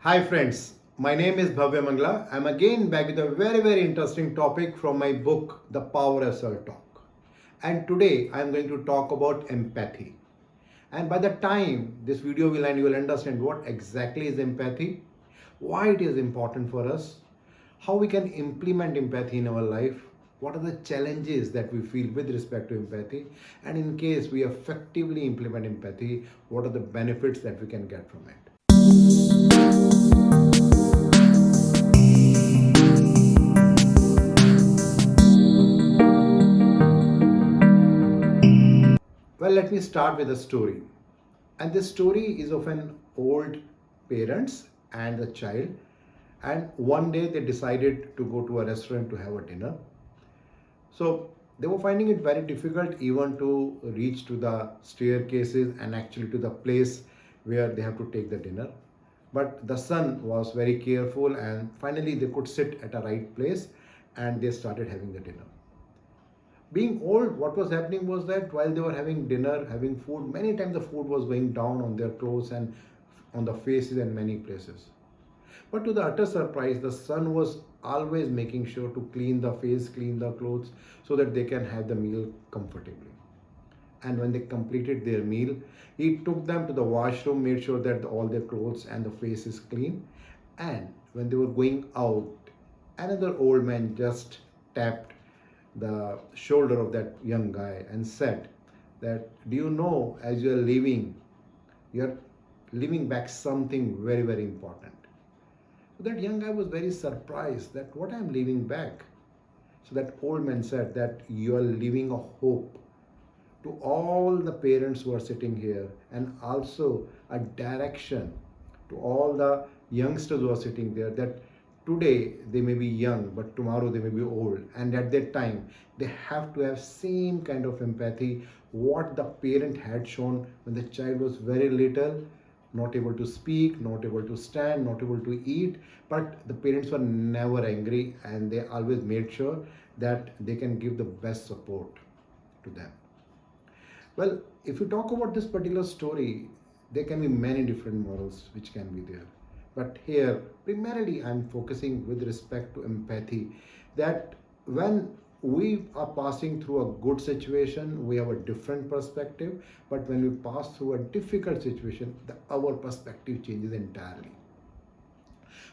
Hi friends, my name is Bhavya Mangla. I'm again back with a very interesting topic from my book The Power of Self-Talk. And today I'm going to talk about empathy. And by the time this video will end, you will understand what exactly is empathy, why it is important for us, how we can implement empathy in our life, what are the challenges that we feel with respect to empathy, and in case we effectively implement empathy, what are the benefits that we can get from it. Well, let me start with a story. And this story is of an old parents and a child. And one day they decided to go to a restaurant to have a dinner. So they were finding it very difficult even to reach to the staircases and actually to the place where they have to take the dinner. But the son was very careful and finally they could sit at a right place and they started having the dinner. Being old, what was happening was that while they were having dinner, having food, many times the food was going down on their clothes and on the faces and many places. But to the utter surprise, the son was always making sure to clean the face, clean the clothes, so that they can have the meal comfortably. And when they completed their meal, he took them to the washroom, made sure that all their clothes and the face is clean. And when they were going out, another old man just tapped the shoulder of that young guy and said that, do you know, as you are leaving, you are leaving back something very important. So that young guy was very surprised that what I'm leaving back. So that old man said that you are leaving a hope to all the parents who are sitting here, and also a direction to all the youngsters who are sitting there, that today they may be young but tomorrow they may be old, and at that time they have to have same kind of empathy what the parent had shown when the child was very little, not able to speak, not able to stand, not able to eat, but the parents were never angry and they always made sure that they can give the best support to them. Well, if you talk about this particular story, there can be many different morals which can be there. But here, primarily, I'm focusing with respect to empathy. That when we are passing through a good situation, we have a different perspective. But when we pass through a difficult situation, our perspective changes entirely.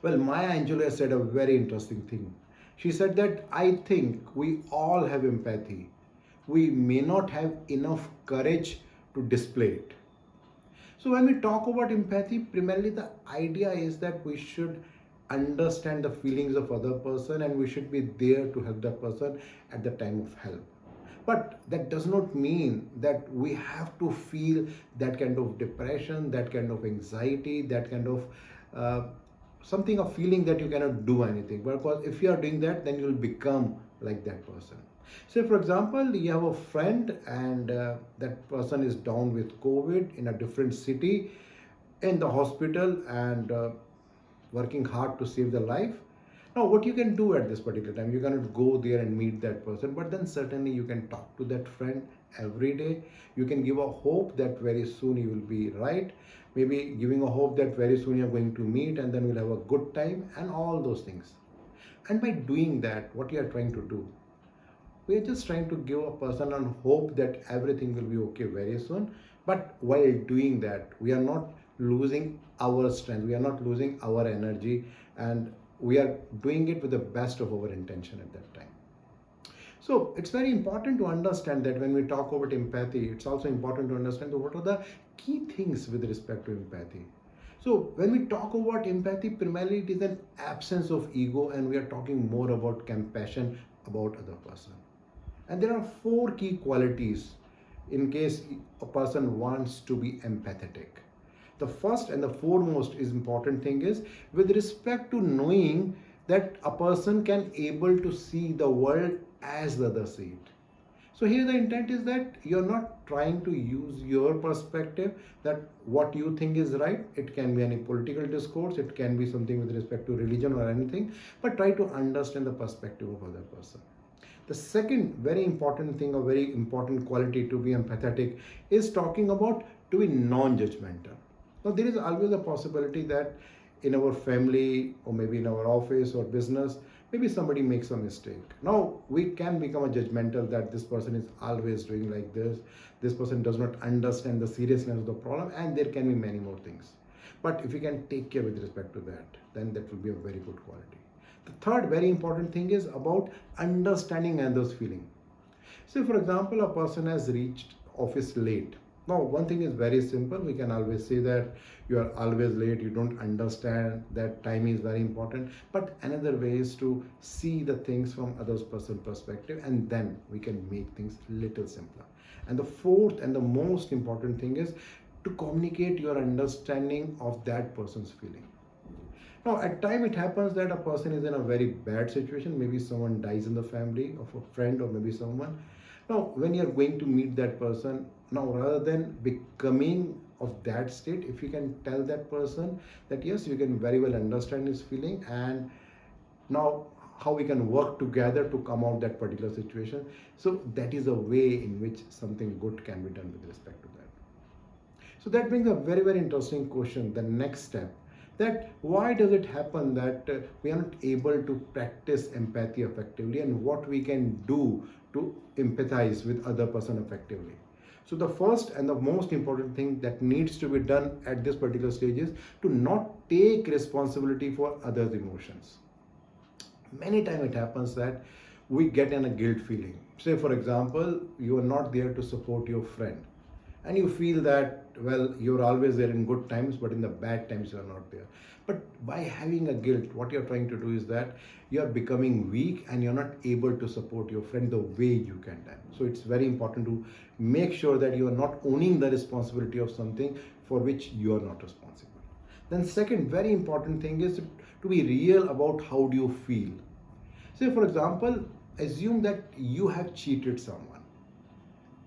Well, Maya Angelou said a very interesting thing. She said that I think we all have empathy. We may not have enough courage to display it. So, when we talk about empathy, primarily the idea is that we should understand the feelings of other person and we should be there to help that person at the time of help. But that does not mean that we have to feel that kind of depression, that kind of anxiety, that kind of uh, something, a feeling that you cannot do anything. Because if you are doing that, then you will become like that person. Say, for example, you have a friend and that person is down with COVID in a different city in the hospital and working hard to save the life. Now, what you can do at this particular time, you cannot go there and meet that person, but then certainly you can talk to that friend every day. You can give a hope that very soon you will be right. Maybe giving a hope that very soon you're going to meet and then we'll have a good time and all those things. And by doing that, what you are trying to do, we are just trying to give a person a hope that everything will be okay very soon. But while doing that, we are not losing our strength, we are not losing our energy, and we are doing it with the best of our intention at that time. So it's very important to understand that when we talk about empathy, it's also important to understand what are the key things with respect to empathy. So when we talk about empathy, primarily it is an absence of ego, and we are talking more about compassion about other person. And there are four key qualities in case a person wants to be empathetic. The first and the foremost is important thing is with respect to knowing that a person can able to see the world as the other see it. So here the intent is that you're not trying to use your perspective, that what you think is right. It can be any political discourse, it can be something with respect to religion or anything, but try to understand the perspective of other person. The second very important thing, a very important quality to be empathetic, is talking about to be non-judgmental. Now there is always a possibility that in our family or maybe in our office or business, maybe somebody makes a mistake. Now we can become a judgmental that this person is always doing like this person does not understand the seriousness of the problem, and there can be many more things. But if we can take care with respect to that, then that will be a very good quality. The third very important thing is about understanding others feeling. Say, for example, a person has reached office late. Now, one thing is very simple. We can always say that you are always late, you don't understand that time is very important. But another way is to see the things from others' person perspective, and then we can make things little simpler. And the fourth and the most important thing is to communicate your understanding of that person's feeling. Now, at time it happens that a person is in a very bad situation. Maybe someone dies in the family of a friend or maybe someone. Now, when you're going to meet that person, now rather than becoming of that state, if you can tell that person that yes, you can very well understand his feeling, and now how we can work together to come out that particular situation. So that is a way in which something good can be done with respect to that. So that brings a very, very interesting question. The next step, that why does it happen that we are not able to practice empathy effectively, and what we can do to empathize with other person effectively. So the first and the most important thing that needs to be done at this particular stage is to not take responsibility for others' emotions. Many times it happens that we get in a guilt feeling. Say, for example, you are not there to support your friend, and you feel that well, you're always there in good times, but in the bad times you are not there. But by having a guilt, what you're trying to do is that you're becoming weak and you're not able to support your friend the way you can then. So it's very important to make sure that you are not owning the responsibility of something for which you are not responsible. Then second very important thing is to be real about how do you feel. Say, for example, assume that you have cheated someone,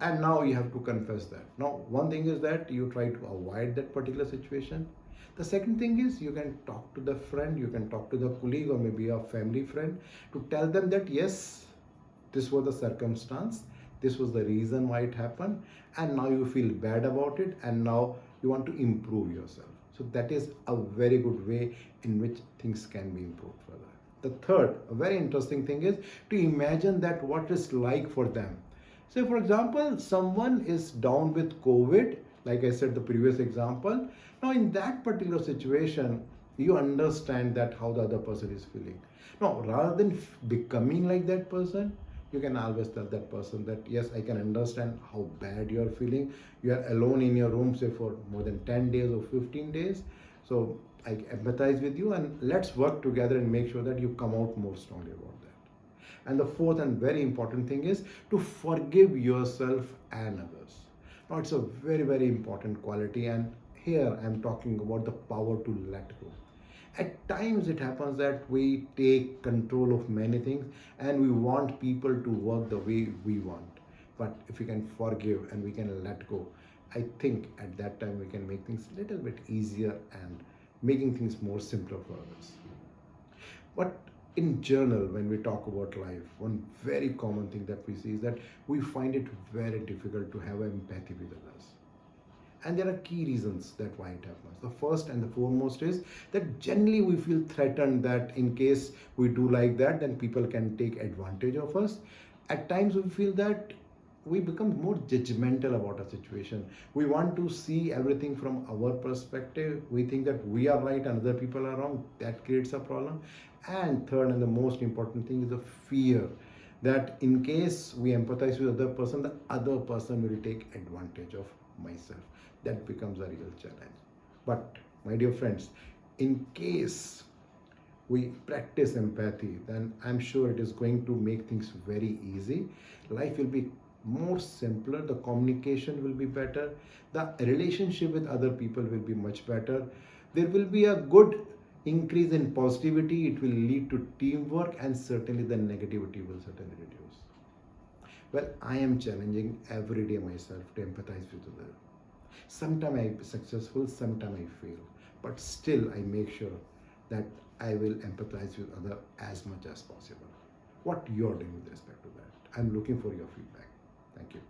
and now you have to confess that. Now, one thing is that you try to avoid that particular situation. The second thing is you can talk to the friend, you can talk to the colleague or maybe a family friend to tell them that yes, this was the circumstance, this was the reason why it happened, and now you feel bad about it, and now you want to improve yourself. So that is a very good way in which things can be improved further. The third, a very interesting thing is to imagine that what it's like for them. Say, for example, someone is down with COVID, like I said, the previous example. Now, in that particular situation, you understand that how the other person is feeling. Now, rather than becoming like that person, you can always tell that person that yes, I can understand how bad you are feeling. You are alone in your room, say for more than 10 days or 15 days. So I empathize with you, and let's work together and make sure that you come out more strongly about that. And the fourth and very important thing is to forgive yourself and others. Now, it's a very, very important quality, and here I'm talking about the power to let go. At times, it happens that we take control of many things and we want people to work the way we want. But if we can forgive and we can let go, I think at that time we can make things a little bit easier and making things more simpler for others. But in general, when we talk about life, one very common thing that we see is that we find it very difficult to have empathy with others. And there are key reasons that why it happens. The first and the foremost is that generally we feel threatened that in case we do like that, then people can take advantage of us. At times we feel that we become more judgmental about a situation. We want to see everything from our perspective. We think that we are right and other people are wrong. That creates a problem. And third and the most important thing is the fear that in case we empathize with the other person will take advantage of myself. That becomes a real challenge. But my dear friends, in case we practice empathy, then I'm sure it is going to make things very easy. Life will be more simpler, the communication will be better, the relationship with other people will be much better. There will be a good increase in positivity, it will lead to teamwork, and certainly the negativity will certainly reduce. Well, I am challenging every day myself to empathize with others. Sometimes I'm successful, sometimes I fail, but still I make sure that I will empathize with others as much as possible. What you're doing with respect to that? I'm looking for your feedback. Thank you.